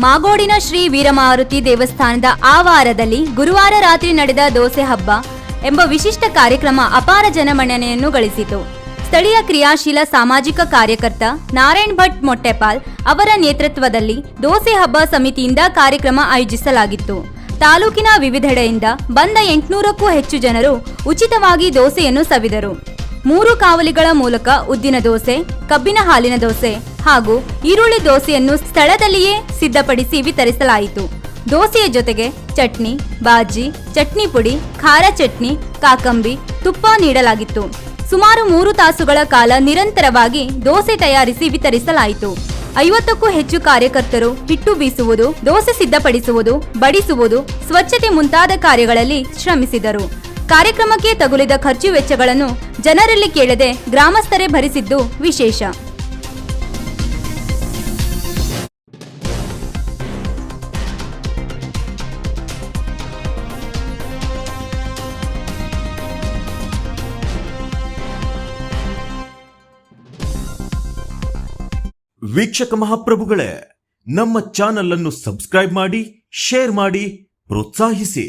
ಮಾಗೋಡಿನ ಶ್ರೀ ವೀರಮಾರುತಿ ದೇವಸ್ಥಾನದ ಆವಾರದಲ್ಲಿ ಗುರುವಾರ ರಾತ್ರಿ ನಡೆದ ದೋಸೆ ಹಬ್ಬ ಎಂಬ ವಿಶಿಷ್ಟ ಕಾರ್ಯಕ್ರಮ ಅಪಾರ ಜನಮನ್ನಣೆಯನ್ನು ಗಳಿಸಿತು. ಸ್ಥಳೀಯ ಕ್ರಿಯಾಶೀಲ ಸಾಮಾಜಿಕ ಕಾರ್ಯಕರ್ತ ನಾರಾಯಣ್ ಭಟ್ ಮೊಟ್ಟೆಪಾಲ್ ಅವರ ನೇತೃತ್ವದಲ್ಲಿ ದೋಸೆ ಹಬ್ಬ ಸಮಿತಿಯಿಂದ ಕಾರ್ಯಕ್ರಮ ಆಯೋಜಿಸಲಾಗಿತ್ತು. ತಾಲೂಕಿನ ವಿವಿಧೆಡೆಯಿಂದ ಬಂದ 800ಕ್ಕೂ ಹೆಚ್ಚು ಜನರು ಉಚಿತವಾಗಿ ದೋಸೆಯನ್ನು ಸವಿದರು. 3 ಕಾವಲಿಗಳ ಮೂಲಕ ಉದ್ದಿನ ದೋಸೆ, ಕಬ್ಬಿನ ಹಾಲಿನ ದೋಸೆ ಹಾಗೂ ಈರುಳ್ಳಿ ದೋಸೆಯನ್ನು ಸ್ಥಳದಲ್ಲಿಯೇ ಸಿದ್ಧಪಡಿಸಿ ವಿತರಿಸಲಾಯಿತು. ದೋಸೆಯ ಜೊತೆಗೆ ಚಟ್ನಿ, ಬಾಜಿ, ಚಟ್ನಿ ಪುಡಿ, ಖಾರ ಚಟ್ನಿ, ಕಾಕಂಬಿ, ತುಪ್ಪ ನೀಡಲಾಗಿತ್ತು. ಸುಮಾರು 3 ತಾಸುಗಳ ಕಾಲ ನಿರಂತರವಾಗಿ ದೋಸೆ ತಯಾರಿಸಿ ವಿತರಿಸಲಾಯಿತು. 50ಕ್ಕೂ ಹೆಚ್ಚು ಕಾರ್ಯಕರ್ತರು ಹಿಟ್ಟು ಬೀಸುವುದು, ದೋಸೆ ಸಿದ್ಧಪಡಿಸುವುದು, ಬಡಿಸುವುದು, ಸ್ವಚ್ಛತೆ ಮುಂತಾದ ಕಾರ್ಯಗಳಲ್ಲಿ ಶ್ರಮಿಸಿದರು. ಕಾರ್ಯಕ್ರಮಕ್ಕೆ ತಗುಲಿದ ಖರ್ಚು ವೆಚ್ಚಗಳನ್ನು ಜನರಲ್ಲಿ ಕೇಳದೆ ಗ್ರಾಮಸ್ಥರೇ ಭರಿಸಿದ್ದು ವಿಶೇಷ. ವೀಕ್ಷಕ ಮಹಾಪ್ರಭುಗಳೇ, ನಮ್ಮ ಚಾನಲ್ ಅನ್ನು ಸಬ್ಸ್ಕ್ರೈಬ್ ಮಾಡಿ, ಶೇರ್ ಮಾಡಿ, ಪ್ರೋತ್ಸಾಹಿಸಿ.